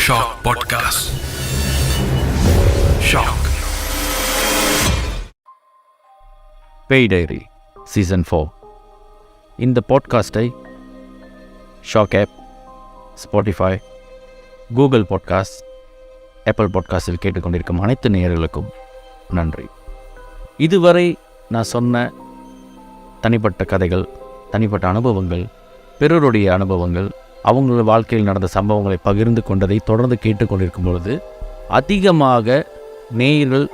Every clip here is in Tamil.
Shock podcast. ஷாக் பேய் டைரி சீசன் 4. இந்த பாட்காஸ்ட்டை shock app, Spotify, Google podcast, Apple பாட்காஸ்டில் கேட்டுக்கொண்டிருக்கும் அனைத்து நேயர்களுக்கும் நன்றி. இதுவரை நான் சொன்ன தனிப்பட்ட கதைகள், தனிப்பட்ட அனுபவங்கள், பிறருடைய அனுபவங்கள், அவங்களோட வாழ்க்கையில் நடந்த சம்பவங்களை பகிர்ந்து கொண்டதை தொடர்ந்து கேட்டுக்கொண்டிருக்கும் பொழுது அதிகமாக நேயர்கள்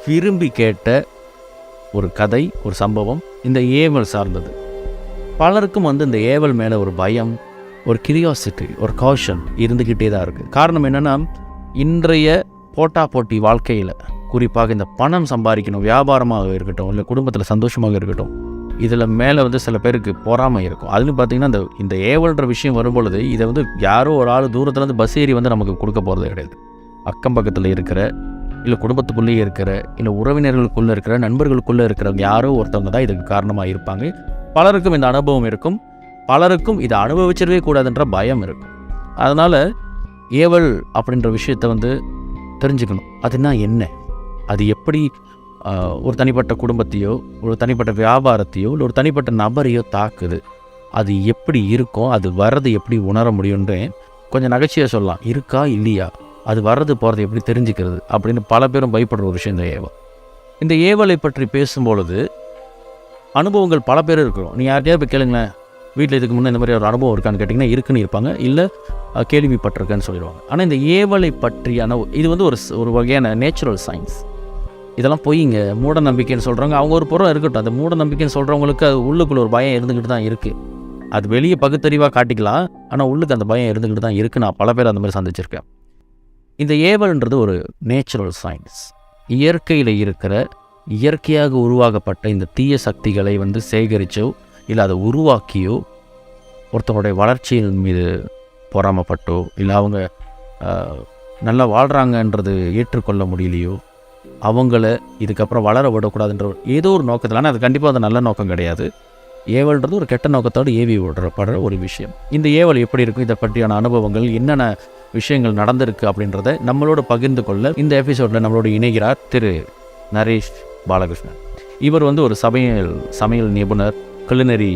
விரும்பி கேட்ட ஒரு கதை, ஒரு சம்பவம் இந்த ஏவல் சார்ந்தது. பலருக்கும் இந்த ஏவல் மேலே ஒரு பயம், ஒரு கியூரியாசிட்டி, ஒரு காஷன் இருந்துக்கிட்டே தான் இருக்குது. காரணம் என்னென்னா, இன்றைய போட்டி வாழ்க்கையில் குறிப்பாக இந்த பணம் சம்பாதிக்கணும், வியாபாரமாக இருக்கட்டும், இல்லை குடும்பத்தில் சந்தோஷமாக இருக்கட்டும், இதில் மேலே சில பேருக்கு பொறாமை இருக்கும். அதுன்னு பார்த்திங்கன்னா இந்த ஏவல்ன்ற விஷயம் வரும்பொழுது இதை யாரோ ஒரு ஆள் தூரத்துலேருந்து பஸ் ஏறி நமக்கு கொடுக்க போகிறது கிடையாது. அக்கம் பக்கத்தில் இருக்கிற, இல்லை குடும்பத்துக்குள்ளேயே இருக்கிற, இல்லை உறவினர்களுக்குள்ளே இருக்கிற, நண்பர்களுக்குள்ளே இருக்கிறவங்க யாரோ ஒருத்தவங்க தான் இதுக்கு காரணமாக இருப்பாங்க. பலருக்கும் இந்த அனுபவம் இருக்கும், பலருக்கும் இதை அனுபவிச்சிடவே கூடாதுன்ற பயம் இருக்கும். அதனால் ஏவல் அப்படின்ற விஷயத்தை தெரிஞ்சுக்கணும். அதுனா என்ன, அது எப்படி ஒரு தனிப்பட்ட குடும்பத்தையோ, ஒரு தனிப்பட்ட வியாபாரத்தையோ, இல்லை ஒரு தனிப்பட்ட நபரையோ தாக்குது, அது எப்படி இருக்கும், அது வர்றது எப்படி உணர முடியும்னு கொஞ்சம் நகைச்சியாக சொல்லலாம். இருக்கா இல்லையா, அது வர்றது போகிறது எப்படி தெரிஞ்சுக்கிறது அப்படின்னு பல பேரும் பயப்படுற ஒரு விஷயம் இந்த ஏவல். இந்த ஏவலை பற்றி பேசும்பொழுது அனுபவங்கள் பல பேர் இருக்கிறோம். நீங்கள் யார்கிட்டயாவது போய் கேளுங்களேன், வீட்டில் இதுக்கு முன்னே இந்த மாதிரி ஒரு அனுபவம் இருக்கான்னு கேட்டிங்கன்னா இருக்குன்னு இருப்பாங்க, இல்லை கேள்விப்பட்டிருக்கேன்னு சொல்லிடுவாங்க. ஆனால் இந்த ஏவலை பற்றியான இது ஒரு வகையான நேச்சுரல் சயின்ஸ். இதெல்லாம் பொய்ங்க, மூட நம்பிக்கைன்னு சொல்கிறவங்க அவங்க ஒரு புறம் இருக்கட்டும். அந்த மூட நம்பிக்கைன்னு சொல்கிறவங்களுக்கு அது உள்ளுக்குள்ள ஒரு பயம் இருந்துக்கிட்டு தான் இருக்குது. அது வெளியே பகுத்தறிவாக காட்டிக்கலாம், ஆனால் உள்ளுக்கு அந்த பயம் இருந்துக்கிட்டு தான் இருக்குது. நான் பல பேர் அந்த மாதிரி சந்திச்சிருக்கேன். இந்த ஏவல்ன்றது ஒரு நேச்சுரல் சயின்ஸ். இயற்கையில் இருக்கிற, இயற்கையாக உருவாக்கப்பட்ட இந்த தீய சக்திகளை சேகரித்தோ, இல்லை அதை உருவாக்கியோ, ஒருத்தவங்களுடைய வளர்ச்சியின் மீது பொறாமப்பட்டோ, இல்லை அவங்க நல்லா வாழ்கிறாங்கன்றது ஏற்றுக்கொள்ள முடியலையோ, அவங்கள இதுக்கப்புறம் வளர விடக்கூடாதுன்ற ஏதோ ஒரு நோக்கத்தில், ஆனால் அது கண்டிப்பாக அது நல்ல நோக்கம் கிடையாது. ஏவல்ன்றது ஒரு கெட்ட நோக்கத்தோடு ஏவி விடப்படுற ஒரு விஷயம். இந்த ஏவல் எப்படி இருக்கும், இதை பற்றியான அனுபவங்கள், என்னென்ன விஷயங்கள் நடந்திருக்கு அப்படின்றத நம்மளோட பகிர்ந்து கொள்ள இந்த எபிசோடில் நம்மளோட இணைகிறார் திரு நரேஷ் பாலகிருஷ்ணன். இவர் ஒரு சமையல் நிபுணர், குலினரி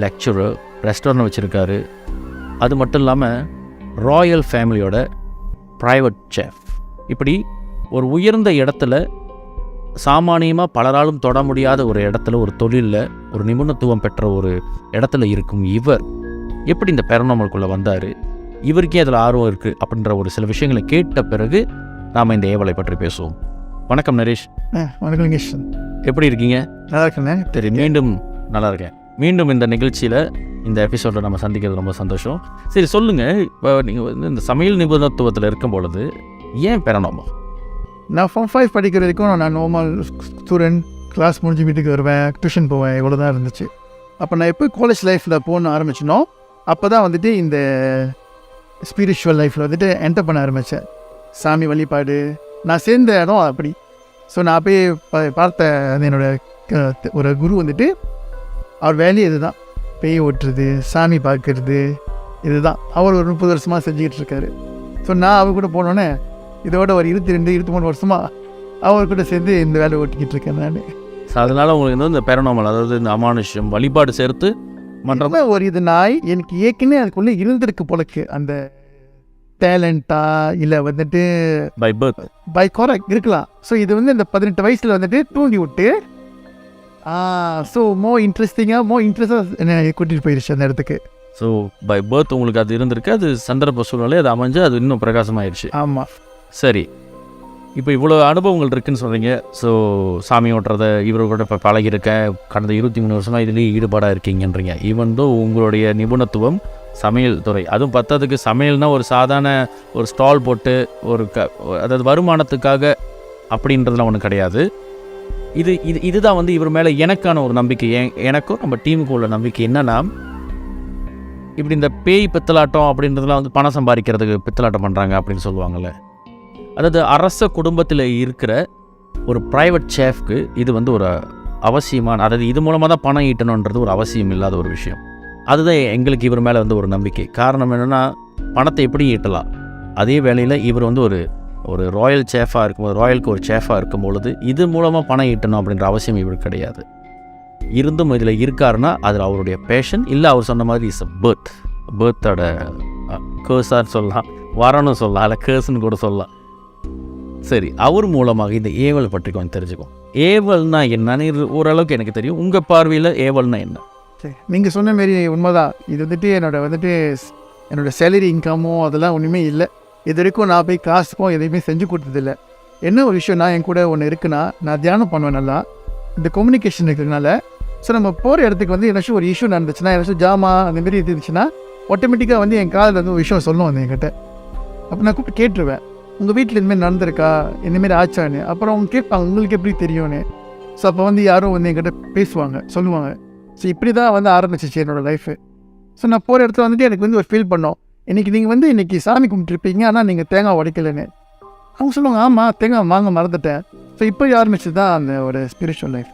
லெக்சரர், ரெஸ்டாரண்ட் வச்சுருக்காரு. அது மட்டும் இல்லாமல் ராயல் ஃபேமிலியோட ப்ரைவேட் செஃப். இப்படி ஒரு உயர்ந்த இடத்துல, சாமானியமாக பலராலும் தொட முடியாத ஒரு இடத்துல, ஒரு தொழிலில் ஒரு நிபுணத்துவம் பெற்ற ஒரு இடத்துல இருக்கும் இவர் எப்படி இந்த பேரநார்மலுக்குள்ளே வந்தார், இவருக்கே அதில் ஆர்வம் இருக்குது அப்படின்ற ஒரு சில விஷயங்களை கேட்ட பிறகு நாம் இந்த ஏவலை பற்றி பேசுவோம். வணக்கம் நரேஷ். வணக்கம் லிங்கேஷ். எப்படி இருக்கீங்க? நல்லா இருக்கேண்ணே. சரி, நல்லா இருக்கேன். மீண்டும் இந்த நிகழ்ச்சியில், இந்த எபிசோடில் நம்ம சந்திக்கிறது ரொம்ப சந்தோஷம். சரி, சொல்லுங்கள், இப்போ நீங்கள் இந்த சமையல் நிபுணத்துவத்தில் இருக்கும் பொழுது ஏன் பேரநார்மல்? நான் Form 5 படிக்கிற வரைக்கும் நான் நார்மல் ஸ்டூடெண்ட், கிளாஸ் முடிஞ்சு வீட்டுக்கு வருவேன், டியூஷன் போவேன், இவ்வளோ தான் இருந்துச்சு. அப்போ நான் எப்போ காலேஜ் லைஃப்பில் போகணுன்னு ஆரம்பிச்சினோ அப்போ தான் இந்த ஸ்பிரிச்சுவல் லைஃப்பில் என்டர் பண்ண ஆரம்பித்தேன். சாமி வழிபாடு நான் சேர்ந்த இடம் அப்படி. ஸோ நான் போய் பார்த்த என்னோடய ஒரு குரு அவர் வேலையே இது தான், பேய் ஓட்டுறது, சாமி பார்க்கறது, இதுதான் அவர் ஒரு 30 வருஷமாக செஞ்சுக்கிட்டு இருக்காரு. ஸோ நான் அவர் கூட போனோன்னே இதோட ஒரு 22-23 வருஷமாக அவர்கிட்ட சேர்ந்து இந்த வேலை ஓட்டிக்கிட்டு இருக்கேன் நான். ஸோ அதனால் உங்களுக்கு இந்த பேரநார்மல், அதாவது இந்த அமானுஷ்யம் வழிபாடு சேர்த்து பண்ணுறப்ப ஒரு இது நாய் எனக்கு ஏற்கனவே அதுக்குள்ளே இருந்திருக்கு போலக்கு, அந்த டேலண்டா இல்லை பை கரெக்ட் இருக்கலாம். ஸோ இது இந்த 18 வயசில் தூண்டி விட்டு ஸோ மோர் இன்ட்ரெஸ்டாக என்ன கூட்டிகிட்டு போயிடுச்சு அந்த இடத்துக்கு. ஸோ பை பர்த் உங்களுக்கு அது இருந்திருக்கு, அது சந்தர்ப்ப சூழ்நிலை அது அமைஞ்சு அது இன்னும் பிரகாசமாயிடுச்சு. ஆமாம். சரி, இப்போ இவ்வளோ அனுபவங்கள் இருக்குதுன்னு சொல்கிறீங்க. ஸோ சாமி ஓட்டுறதை இவரோட இப்போ பழகிருக்கேன், கடந்த 23 வருஷமாக இதுலேயே ஈடுபாடாக இருக்கீங்கன்றீங்க. ஈவன் தோ உங்களுடைய நிபுணத்துவம் சமையல் துறை, அதுவும் பத்தாவதுக்கு சமையல்னால் ஒரு சாதாரண ஒரு ஸ்டால் போட்டு ஒரு அதாவது வருமானத்துக்காக அப்படின்றதுலாம் ஒன்றும் கிடையாது. இதுதான் இவர் மேலே எனக்கான ஒரு நம்பிக்கை, எனக்கும் நம்ம டீமுக்கு உள்ள நம்பிக்கை என்னென்னா, இப்படி இந்த பேய் பித்தலாட்டம் அப்படின்றதுலாம் பணம் சம்பாதிக்கிறதுக்கு பித்தலாட்டம் பண்ணுறாங்க அப்படின்னு சொல்லுவாங்கள்ல. அதாவது அரச குடும்பத்தில் இருக்கிற ஒரு ப்ரைவேட் செஃப்க்கு இது ஒரு அவசியமான, அதாவது இது மூலமாக தான் பணம் ஈட்டணுன்றது ஒரு அவசியம் இல்லாத ஒரு விஷயம். அதுதான் எங்களுக்கு இவர் மேலே ஒரு நம்பிக்கை. காரணம் என்னென்னா, பணத்தை எப்படி ஈட்டலாம். அதே வேளையில் இவர் வந்து ஒரு ராயல் சேஃபாக இருக்கும்போது, ராயலுக்கு ஒரு சேஃபாக இருக்கும் பொழுது இது மூலமாக பணம் ஈட்டணும் அப்படின்ற அவசியம் இவர் கிடையாது. இருந்தும் இதில் இருக்காருன்னா அதில் அவருடைய பேஷன் இல்லை, அவர் சொன்ன மாதிரி இஸ் பேர்த்தோட கேர்ஸான்னு சொல்லலாம், வரணும் சொல்லலாம், இல்லை கேர்ஸ்ன்னு கூட சொல்லலாம். சரி, அவர் மூலமாக இந்த ஏவல் பற்றி கொஞ்சம் தெரிஞ்சுக்கும். ஏவல்னா என்னன்னு ஓரளவுக்கு எனக்கு தெரியும். உங்கள் பார்வையில் ஏவல்னா என்ன? சரி, நீங்கள் சொன்ன மாரி உண்மைதான். இது வந்துட்டு என்னோடய சேலரி இன்கமோ அதெல்லாம் ஒன்றுமே இல்லை. இது வரைக்கும் நான் போய் காசுக்கும் எதையுமே செஞ்சு கொடுத்ததில்லை. என்ன ஒரு விஷயம்னா, என் கூட ஒன்று இருக்குன்னா, நான் தியானம் பண்ணுவேன் நல்லா. இந்த கம்யூனிகேஷன் இருக்கிறதுனால ஸோ நம்ம போகிற இடத்துக்கு வந்து ஏதாச்சும் ஒரு இஷ்யூ நடந்துச்சுன்னா, ஏதாச்சும் ஜாமா அந்தமாரி இருந்துச்சுன்னா ஆட்டோமேட்டிக்காக வந்து என் காதில் வந்து ஒரு விஷயம் சொல்லும் வந்து என்கிட்ட. அப்போ நான் கூப்பிட்டு கேட்டுருவேன், உங்கள் வீட்டில் இந்தமாரி நடந்திருக்கா, இந்தமாரி ஆச்சான்னு. அப்புறம் அவங்க கேட்பாங்க, உங்களுக்கு எப்படி தெரியும்னு. ஸோ அப்போ வந்து யாரும் வந்து என்கிட்ட பேசுவாங்க, சொல்லுவாங்க. ஸோ இப்படி தான் வந்து ஆரம்பிச்சிச்சு என்னோடய லைஃபு. ஸோ நான் போகிற இடத்துல வந்துட்டு எனக்கு வந்து ஒரு ஃபீல் பண்ணோம், இன்றைக்கி சாமி கும்பிட்டுருப்பீங்க, ஆனால் நீங்கள் தேங்காய் உடைக்கலைன்னு. அவங்க சொல்லுவாங்க, ஆமாம் தேங்காய் வாங்க மறந்துட்டேன். ஸோ இப்போ ஆரம்பிச்சு தான் அந்த ஒரு ஸ்பிரிச்சுவல் லைஃப்.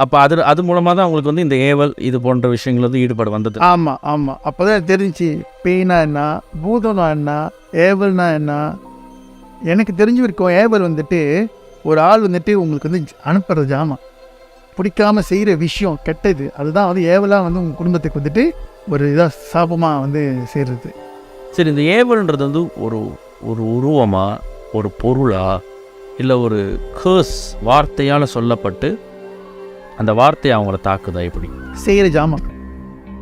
அப்போ அது மூலமாக தான் உங்களுக்கு வந்து இந்த ஏவல் இது போன்ற விஷயங்கள் வந்து ஈடுபாடு வந்தது. ஆமாம். அப்போ தான் தெரிஞ்சிச்சு பேய்னா என்ன, பூதம்னா என்ன, ஏவல்னா என்ன. எனக்கு தெரிஞ்சு இருக்கும், ஏவல் வந்துட்டு ஒரு ஆள் வந்துட்டு உங்களுக்கு வந்து அனுப்புறது ஜாமான், பிடிக்காமல் செய்கிற விஷயம் கெட்டது, அதுதான் வந்து ஏவலாக வந்து உங்கள் குடும்பத்துக்கு வந்துட்டு ஒரு இதாக சாபமாக வந்து செய்கிறது. சரி, இந்த ஏவல்ன்றது வந்து ஒரு உருவமா, ஒரு பொருளா, இல்லை ஒரு கேர்ஸ் வார்த்தையால் சொல்லப்பட்டு அந்த வார்த்தையை அவங்கள தாக்குதா? எப்படி செய்கிற ஜாமான்.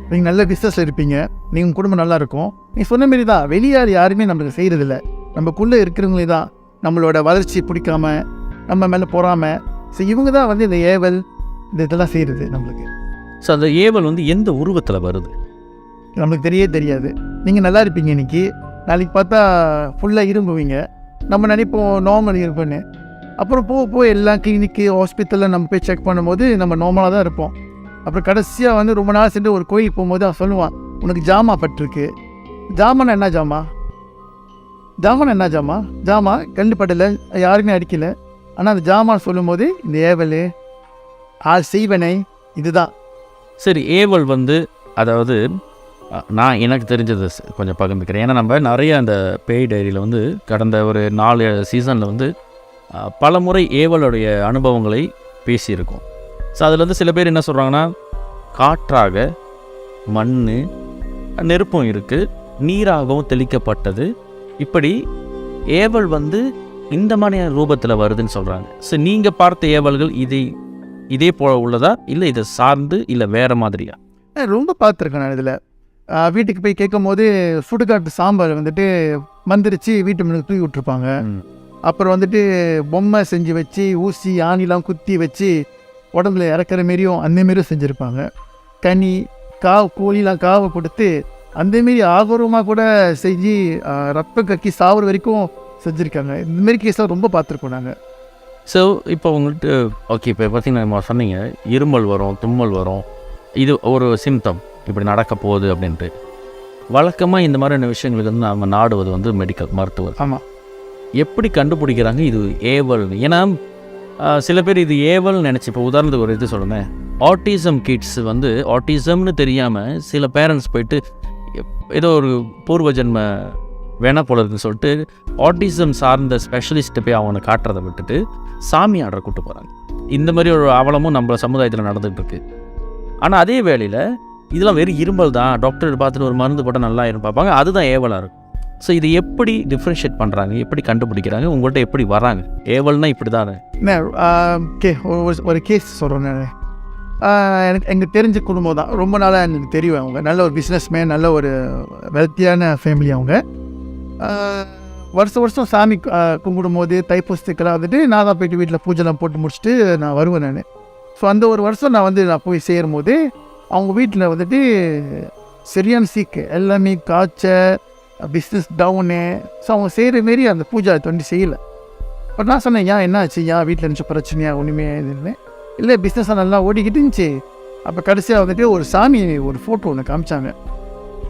நீங்கள் நல்ல பிஸ்னஸில் இருப்பீங்க, நீங்கள் உங்கள் குடும்பம் நல்லா இருக்கும். நீ சொன்ன மாரி தான், வெளியார் யாருமே நம்மளுக்கு செய்கிறதில்ல. நமக்குள்ளே இருக்கிறவங்களே தான் நம்மளோட வளர்ச்சி பிடிக்காம, நம்ம மேலே போகாமல். ஸோ இவங்க தான் வந்து இந்த ஏவல் இதெல்லாம் செய்கிறது நம்மளுக்கு. ஸோ அந்த ஏவல் வந்து எந்த உருவத்தில் வருது நம்மளுக்கு தெரியாது. நீங்கள் நல்லா இருப்பீங்க இன்றைக்கி, நாளைக்கு பார்த்தா ஃபுல்லாக இரும்புவீங்க. நம்ம நினைப்போம் நார்மல் இருப்பேன்னு. அப்புறம் போக எல்லாம் கிளினிக்கு ஹாஸ்பிட்டலில் நம்ம போய் செக் பண்ணும்போது நம்ம நார்மலாக தான் இருப்போம். அப்புறம் கடைசியாக வந்து ரொம்ப நாள் சென்று ஒரு கோயிலுக்கு போகும்போது அவன் சொல்லுவான், உனக்கு ஜாமா பட்டிருக்கு. ஜாமான் என்ன ஜாமா கண்டு பட்டலை, யாருமே அடிக்கலை. ஆனால் அந்த ஜாமான் சொல்லும்போது இந்த ஏவல் ஆள் செய்வனை இதுதான். சரி, ஏவல் வந்து அதாவது நான் எனக்கு தெரிஞ்சது கொஞ்சம் பகிர்ந்துக்கிறேன். ஏன்னா நம்ம நிறைய அந்த பேய் டைரியில் வந்து கடந்த ஒரு 4 சீசனில் வந்து பல முறை ஏவலுடைய அனுபவங்களை பேசியிருக்கோம். ஸோ அதில் வந்து சில பேர் என்ன சொல்கிறாங்கன்னா, காற்றாக, மண், நெருப்பும் இருக்குது, நீராகவும் தெளிக்கப்பட்டது, இப்படி ஏவல் வந்து இந்த மாதிரியான ரூபத்தில் வருதுன்னு சொல்கிறாங்க. ஸோ நீங்கள் பார்த்த ஏவல்கள் இதே போல் உள்ளதா, இல்லை இதை சார்ந்து, இல்லை வேறு மாதிரியா? ரொம்ப பார்த்துருக்கேன் நான். இதில் வீட்டுக்கு போய் கேட்கும் போது சுடுகாட்டு சாம்பார் வந்துட்டு மந்திரிச்சு வீட்டு முன்னாடி தூக்கி விட்ருப்பாங்க. அப்புறம் வந்துட்டு பொம்மை செஞ்சு வச்சு ஊசி ஆணிலாம் குத்தி வச்சு உடம்புல இறக்குற மாரியும் அந்தமாரியும் செஞ்சுருப்பாங்க. கனி கோழிலாம் காவை கொடுத்து அந்தமாரி ஆகூரமாக கூட செஞ்சு ரத்தம் கக்கி சாவுற வரைக்கும் செஞ்சுருக்காங்க. இந்தமாரி கேஸாக ரொம்ப பார்த்துருக்கோம் நாங்கள். ஸோ இப்போ உங்கள்கிட்ட ஓகே, இப்போ பார்த்தீங்கன்னா சொன்னீங்க இருமல் வரும், தும்மல் வரும், இது ஒரு சிம்டம் இப்படி நடக்க போகுது அப்படின்ட்டு. வழக்கமாக இந்த மாதிரியான விஷயங்களுக்கு வந்து நம்ம நாடுவது வந்து மெடிக்கல் மருத்துவர். ஆமாம். எப்படி கண்டுபிடிக்கிறாங்க இது ஏவல்னு? ஏன்னா சில பேர் இது ஏவல்னு நினச்சி, இப்போ உதாரணத்துக்கு ஒரு இது சொல்லுங்கள், ஆட்டிசம் கிட்ஸ் வந்து ஆட்டிசம்னு தெரியாமல் சில பேரண்ட்ஸ் போயிட்டு ஏதோ ஒரு பூர்வ ஜென்ம வேணா போல இருக்குன்னு சொல்லிட்டு ஆட்டிசம் சார்ந்த ஸ்பெஷலிஸ்ட்டை போய் அவனை காட்டுறதை விட்டுட்டு சாமி ஆடுற கூப்பிட்டு போகிறாங்க. இந்த மாதிரி ஒரு அவலமும் நம்ம சமுதாயத்தில் நடந்துகிட்டு இருக்கு. ஆனால் அதே வேளையில் இதெல்லாம் வெறும் இருமல் தான், டாக்டர் பார்த்துட்டு ஒரு மருந்து போட்டால் நல்லா இருக்கும் பார்ப்பாங்க, அதுதான் ஏவலாக இருக்கும். ஸோ இது எப்படி டிஃப்ரென்ஷியேட் பண்ணுறாங்க, எப்படி கண்டுபிடிக்கிறாங்க, உங்கள்கிட்ட எப்படி வராங்க? ஏவல்னா இப்படி தானே? ஒரு கேஸ் சொல்கிறேன் நான். எனக்கு தெரிஞ்ச குடும்பம் தான், ரொம்ப நாளாக எனக்கு தெரியும். அவங்க நல்ல ஒரு பிஸ்னஸ்மேன், நல்ல ஒரு வெல்த்தியான ஃபேமிலி. அவங்க வருஷம் சாமி கும்பிடும் போது தைப்பூசத்துக்கெல்லாம் வந்துட்டு நான் தான் போய்ட்டு வீட்டில் பூஜைலாம் போட்டு முடிச்சுட்டு நான் வருவேன் நான். ஸோ அந்த ஒரு வருஷம் நான் போய் சேரும் போது அவங்க வீட்டில் வந்துட்டு சரியான சீக்கு, எல்லாமே காய்ச்சல், பிஸ்னஸ் டவுனு. ஸோ அவங்க செய்கிற மாரி அந்த பூஜை தொண்டி செய்யலை. பட் நான் சொன்னேன், ஏன் என்ன ஆச்சு, ஏன் வீட்டில் இருந்துச்சு பிரச்சனையா, ஒன்றுமே இதுன்னு இல்லை, பிஸ்னஸாக நல்லா ஓடிக்கிட்டு இருந்துச்சு. அப்போ கடைசியாக வந்துட்டு ஒரு சாமி ஒரு ஃபோட்டோ ஒன்று காமிச்சாங்க.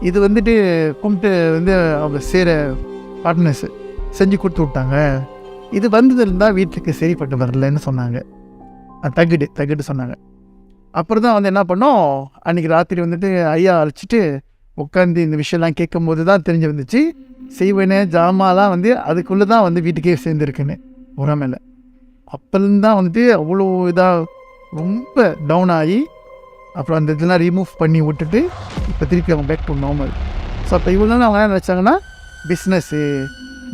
இது வந்துட்டு கும்பிட்டு வந்து அவங்க செய்கிற பார்ட்னர்ஸு செஞ்சு கொடுத்து விட்டாங்க. இது வந்ததுலேருந்தால் வீட்டுக்கு சரிப்பட்டு வரலன்னு சொன்னாங்க. தகுடு சொன்னாங்க. அப்புறம் தான் வந்து என்ன பண்ணோம், அன்றைக்கி ராத்திரி வந்துட்டு ஐயா அழைச்சிட்டு உட்காந்து இந்த விஷயம்லாம் கேட்கும் போது தான் தெரிஞ்சு வந்துச்சு செய்வனே ஜாமாலாம் வந்து அதுக்குள்ளே தான் வந்து வீட்டுக்கே சேர்ந்துருக்குன்னு உரமையில். அப்போலேருந்து தான் வந்துட்டு அவ்வளோ இதாக ரொம்ப டவுன் ஆகி அப்புறம் அந்த இதெல்லாம் ரிமூவ் பண்ணி விட்டுட்டு இப்போ திருப்பி அவங்க பேக் டு நார்மல். ஸோ அப்போ இவ்வளோ நாள் அவங்க என்ன நினச்சாங்கன்னா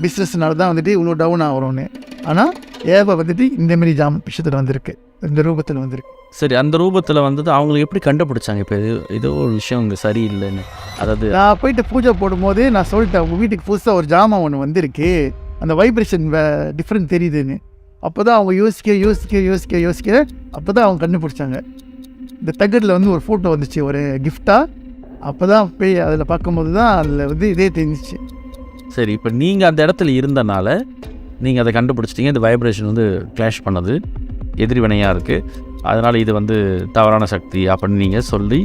பிஸ்னஸ்னால தான் வந்துட்டு இவ்வளோ டவுன் ஆகிறோன்னு. ஆனால் ஏவ வந்துட்டு இந்தமாரி விஷயத்தில் வந்திருக்கு, இந்த ரூபத்தில் வந்திருக்கு. சரி, அந்த ரூபத்தில் வந்தது அவங்களை எப்படி கண்டுபிடிச்சாங்க? இப்போ ஏதோ ஒரு விஷயம் இங்கே சரியில்லைன்னு. அதாவது நான் போயிட்டு பூஜை போடும்போது நான் சொல்லிட்டேன், உங்கள் வீட்டுக்கு புதுசாக ஒரு ஜாமான் ஒன்று வந்திருக்கு, அந்த வைப்ரேஷன் டிஃப்ரெண்ட் தெரியுதுன்னு. அப்போ தான் அவங்க யோசிக்க அப்போ தான் அவங்க கண்டுபிடிச்சாங்க. இந்த தகடில் வந்து ஒரு ஃபோட்டோ வந்துச்சு, ஒரு கிஃப்டாக. அப்போ தான் போய் அதில் பார்க்கும்போது தான் அதில் வந்து இதே தெரிஞ்சிச்சு. சரி, இப்போ நீங்கள் அந்த இடத்துல இருந்தனால நீங்கள் அதை கண்டுபிடிச்சிட்டிங்க. இந்த வைப்ரேஷன் வந்து கிளாஷ் பண்ணது எதிர்வினையாக இருக்குது, அதனால் இது வந்து தவறான சக்தி அப்படின்னு நீங்கள் சொல்லி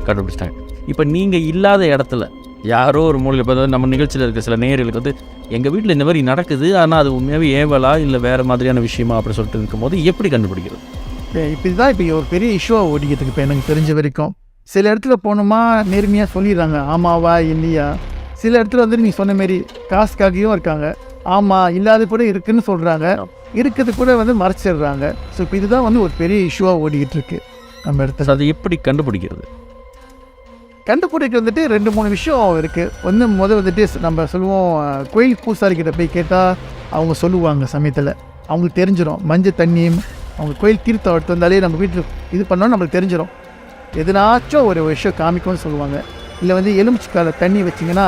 கண்டுபிடிச்சிட்டாங்க. இப்போ நீங்கள் இல்லாத இடத்துல யாரோ ஒரு மூலையில், இப்போ நம்ம நிகழ்ச்சியில் இருக்க சில நேயர்களுக்கு வந்து எங்கள் வீட்டில் இந்த மாதிரி நடக்குது, ஆனால் அது உண்மையாகவே ஏவலா இல்லை வேறு மாதிரியான விஷயமா அப்படின்னு சொல்லிட்டு இருக்கும்போது எப்படி கண்டுபிடிக்கிறது? இப்போ இதுதான் இப்போ ஒரு பெரிய இஷ்யூவாக ஓடிக்கிறதுக்கு. இப்போ எனக்கு தெரிஞ்ச வரைக்கும் சில இடத்துல போனோமா நேர்மையாக சொல்லிடுறாங்க ஆமாவா இல்லையா. சில இடத்துல வந்து நீங்கள் சொன்ன மாரி காசுக்காகவும் இருக்காங்க, ஆமாம் இல்லாத கூட இருக்குதுன்னு சொல்கிறாங்க, இருக்கிறது கூட வந்து மறைச்சிடுறாங்க. ஸோ இப்போ இதுதான் வந்து ஒரு பெரிய இஷ்யூவாக ஓடிக்கிட்டு இருக்கு நம்ம இடத்துல. அது எப்படி கண்டுபிடிக்கிறது? வந்துட்டு 2-3 விஷயம் இருக்குது. முதல் வந்துட்டு நம்ம சொல்லுவோம், கோயில் பூசாரிக்கிட்ட போய் கேட்டால் அவங்க சொல்லுவாங்க. சமயத்தில் அவங்களுக்கு தெரிஞ்சிடும். மஞ்சள் தண்ணியும் அவங்க கோயில் தீர்த்தம் எடுத்து வந்தாலே நம்ம வீட்டில் இது பண்ணோம் நம்மளுக்கு தெரிஞ்சிடும். எதுனாச்சும் ஒரு விஷயம் காமிக்கும்னு சொல்லுவாங்க. இல்லை வந்து எலுமிச்சக்கால தண்ணி வச்சிங்கன்னா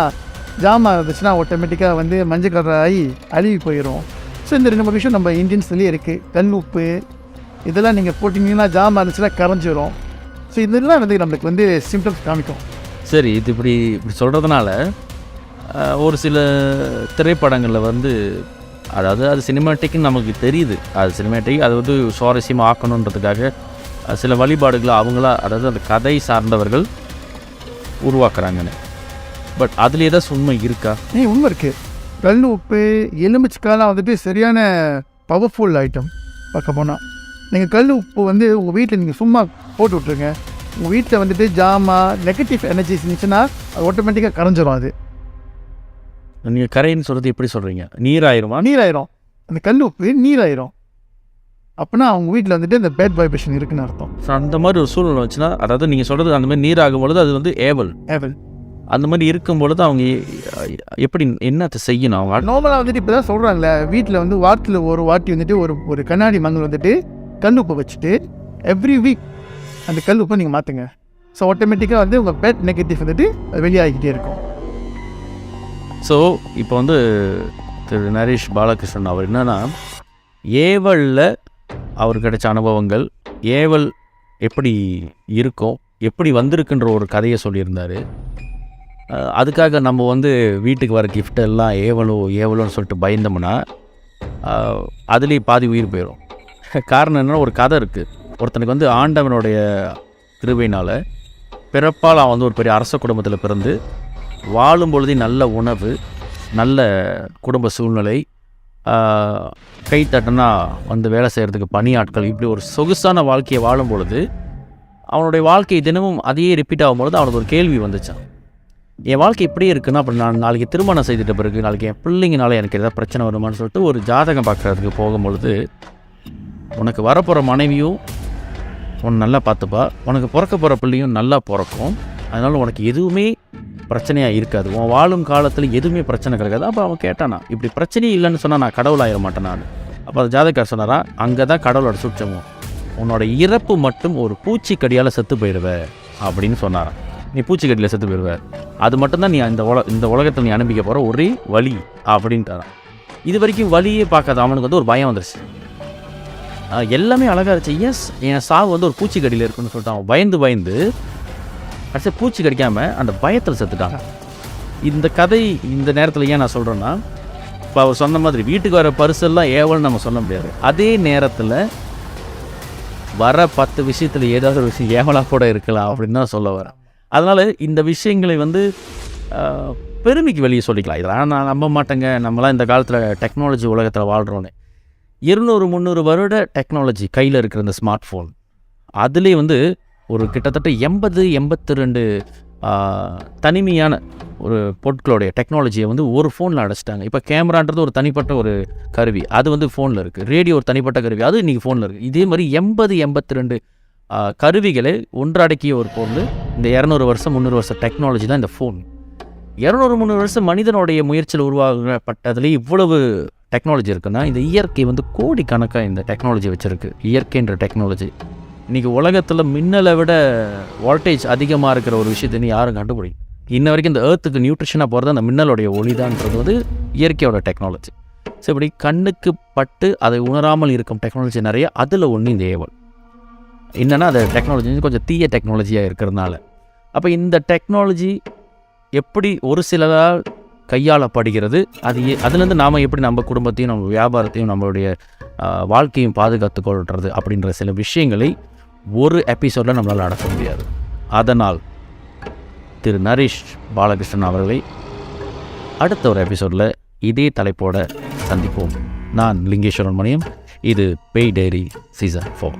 ஜாமான் இருந்துச்சுன்னா ஆட்டோமேட்டிக்காக வந்து மஞ்சள் கலர் ஆகி அழுவி போயிடும். ஸோ இந்த 2-3 விஷயம் நம்ம இந்தியன்ஸ்லேயே இருக்குது. கல் உப்பு இதெல்லாம் நீங்கள் போட்டிங்கன்னா ஜாமான் இருந்துச்சுன்னா கரைஞ்சிரும். ஸோ இதெல்லாம் வந்து நம்மளுக்கு வந்து சிம்டம்ஸ் காமிக்கும். சரி, இது இப்படி சொல்கிறதுனால ஒரு சில திரைப்படங்களில் வந்து, அதாவது அது சினிமாட்டிக்னு நமக்கு தெரியுது, அது சினிமாட்டிக், அது வந்து சுவாரஸ்யமாக ஆக்கணுன்றதுக்காக சில வழிபாடுகளை அவங்களா, அதாவது அந்த கதை சார்ந்தவர்கள் உருவாக்குறாங்கன்னு. பட் அதில் ஏதாச்சும் உண்மை இருக்கா? உண்மை இருக்குது. கல் உப்பு எலுமிச்சக்காலாம் வந்துட்டு சரியான பவர்ஃபுல் ஐட்டம். பார்க்க போனால் நீங்கள் கல் உப்பு வந்து உங்கள் வீட்டில் நீங்கள் சும்மா போட்டு விட்ருங்க. உங்கள் வீட்டில் வந்துட்டு நெகட்டிவ் எனர்ஜிஸ் இருந்துச்சுன்னா அது ஆட்டோமேட்டிக்காக கரைஞ்சிரும். அது நீங்கள் கரைன்னு சொல்கிறது எப்படி சொல்கிறீங்க? நீராயிரும். அந்த கல் உப்பு நீராயிரும். அப்படின்னா அவங்க வீட்டில் வந்துட்டு இந்த பேட் வைப்ரேஷன் இருக்குன்னு அர்த்தம். ஸோ அந்த மாதிரி ஒரு சூழ்நிலை வச்சுன்னா, அதாவது நீங்கள் சொல்கிறது அந்த மாதிரி நீராகும் பொழுது அது வந்து ஏவல். அந்த மாதிரி இருக்கும் பொழுது அவங்க எப்படி என்னத்தை செய்யணும்? அவங்க நார்மலாக வந்துட்டு இப்போ தான் சொல்கிறாங்களே, வீட்டில் வந்து வாரத்தில் ஒரு வாட்டி வந்துட்டு ஒரு கண்ணாடி மங்கள் வந்துட்டு கல் உப்பை வச்சுட்டு எவ்ரி வீக் அந்த கல் உப்பை நீங்கள் மாற்றுங்க. ஸோ ஆட்டோமேட்டிக்காக வந்து உங்கள் பேட் நெகட்டிவ் வந்துட்டு வெளியாகிக்கிட்டே இருக்கும். ஸோ இப்போ வந்து திரு நரேஷ் பாலகிருஷ்ணன் அவர் என்னென்னா, ஏவலில் அவர் கிடைச்ச அனுபவங்கள், ஏவல் எப்படி இருக்கும், எப்படி வந்திருக்குன்ற ஒரு கதையை சொல்லியிருந்தார். அதுக்காக நம்ம வந்து வீட்டுக்கு வர கிஃப்ட் எல்லாம் ஏவலோன்னு சொல்லிட்டு பயந்தோம்னா அதுலேயே பாதி உயிர் போயிடும். காரணம் என்னென்னா, ஒரு கதை இருக்குது. ஒருத்தனுக்கு வந்து ஆண்டவனுடைய கிருபையினால் பிறப்பால் அவன் வந்து ஒரு பெரிய அரச குடும்பத்தில் பிறந்து வாழும் பொழுதே நல்ல உணவு, நல்ல குடும்ப சூழ்நிலை, கை தட்டினா வந்து வேலை செய்கிறதுக்கு பணியாட்கள், இப்படி ஒரு சொகுசான வாழ்க்கையை வாழும் பொழுது அவனுடைய வாழ்க்கை தினமும் அதையே ரிப்பீட் ஆகும்பொழுது அவனுக்கு ஒரு கேள்வி வந்துச்சான். என் வாழ்க்கை இப்படியே இருக்குன்னா அப்புறம் நான் நாளைக்கு திருமணம் செய்துட்ட பிறகு நாளைக்கு என் பிள்ளைங்கனால எனக்கு எதாவது பிரச்சனை வருமானு சொல்லிட்டு ஒரு ஜாதகம் பார்க்குறதுக்கு போகும்பொழுது, உனக்கு வரப்போகிற மனைவியும் உன்னை நல்லா பார்த்துப்பா, உனக்கு பிறக்க போகிற பிள்ளையும் நல்லா பிறக்கும், அதனால் உனக்கு எதுவுமே பிரச்சனையாக இருக்காது, உன் வாழும் காலத்தில் எதுவுமே பிரச்சனை கிடைக்காது. அப்போ அவன் கேட்டானா, இப்படி பிரச்சனையே இல்லைன்னு சொன்னால் நான் கடவுள் ஆயிட மாட்டேன் நான். அப்போ அந்த ஜாதகக்கார் சொன்னாரா, அங்கே தான் கடவுளோட சுற்றமும், உன்னோட இறப்பு மட்டும் ஒரு பூச்சிக்கடியால் செத்து போயிடுவேன் அப்படின்னு சொன்னாரான். நீ பூச்சிக்கடியில் செத்து போயிடுவேன், அது மட்டும்தான் நீ இந்த உலகத்தில் நீ அனுப்பிக்க போகிற ஒரே வழி அப்படின்ட்டாரான். இது வரைக்கும் வழியே பார்க்காத அவனுக்கு வந்து ஒரு பயம் வந்துருச்சு. எல்லாமே அழகாக இருந்துச்சு. என் சாவு வந்து ஒரு பூச்சிக்கடியில் இருக்குன்னு சொல்லிட்டு அவன் பயந்து கடைசி பூச்சி கடிக்காமல் அந்த பயத்தில் செத்துட்டாங்க. இந்த கதை இந்த நேரத்தில் ஏன் நான் சொல்கிறேன்னா, இப்போ அவர் சொன்ன மாதிரி வீட்டுக்கு வர பரிசெல்லாம் ஏவல்னு நம்ம சொல்ல முடியாது. அதே நேரத்தில் வர 10 விஷயத்தில் ஏதாவது ஒரு விஷயம் ஏவலாக கூட இருக்கலாம் அப்படின்னு தான் சொல்ல வரேன். அதனால் இந்த விஷயங்களை வந்து பெருமைக்கு வெளியே சொல்லிக்கலாம். இதெல்லாம் நான் நம்ப மாட்டேங்க, நம்மளாம் இந்த காலத்தில் டெக்னாலஜி உலகத்தில் வாழ்கிறோன்னு. 200-300 வருட டெக்னாலஜி கையில் இருக்கிற இந்த ஸ்மார்ட் ஃபோன், அதுலேயே வந்து ஒரு கிட்டத்தட்ட 80-82 தனிமையான ஒரு பொருட்களுடைய டெக்னாலஜியை வந்து ஒரு ஃபோனில் அடைச்சிட்டாங்க. இப்போ கேமரான்றது ஒரு தனிப்பட்ட ஒரு கருவி, அது வந்து ஃபோனில் இருக்குது. ரேடியோ ஒரு தனிப்பட்ட கருவி, அது இன்றைக்கி ஃபோனில் இருக்குது. இதே மாதிரி 82 கருவிகளை ஒன்றடக்கிய ஒரு பொருள் இந்த 200 வருஷம் 300 வருஷம் டெக்னாலஜி தான் இந்த ஃபோன். 200-300 வருஷம் மனிதனுடைய முயற்சியில் உருவாக்கப்பட்டதுலேயே இவ்வளவு டெக்னாலஜி இருக்குன்னா, இந்த இயற்கை வந்து கோடிக்கணக்காக இந்த டெக்னாலஜி வச்சுருக்கு. இயற்கைன்ற டெக்னாலஜி இன்றைக்கி உலகத்தில் மின்னலை விட வோல்டேஜ் அதிகமாக இருக்கிற ஒரு விஷயத்தை யாரும் கண்டுபிடிக்கும். இன்ன வரைக்கும் இந்த ஏர்த்துக்கு நியூட்ரிஷனாக போகிறது அந்த மின்னலுடைய ஒளிதான்றது வந்து இயற்கையோட டெக்னாலஜி. ஸோ இப்படி கண்ணுக்கு பட்டு அதை உணராமல் இருக்கும் டெக்னாலஜி நிறைய. அதில் ஒன்று இந்த ஏவல் என்னென்னா, அது டெக்னாலஜி கொஞ்சம் தீய டெக்னாலஜியாக இருக்கிறதுனால. அப்போ இந்த டெக்னாலஜி எப்படி ஒரு சிலரால் கையாளப்படுகிறது, அதுலேருந்து நாம் எப்படி நம்ம குடும்பத்தையும் நம்ம வியாபாரத்தையும் நம்மளுடைய வாழ்க்கையும் பாதுகாத்து கொள்வது அப்படின்ற சில விஷயங்களை ஒரு எபிசோடில் நம்மளால் அடக்க முடியாது. அதனால் திரு நரேஷ் பாலகிருஷ்ணன் அவர்களை அடுத்த ஒரு எபிசோடில் இதே தலைப்போடு சந்திப்போம். நான் லிங்கேஸ்வரன் மணியம். இது பேய் டைரி சீசன் 4.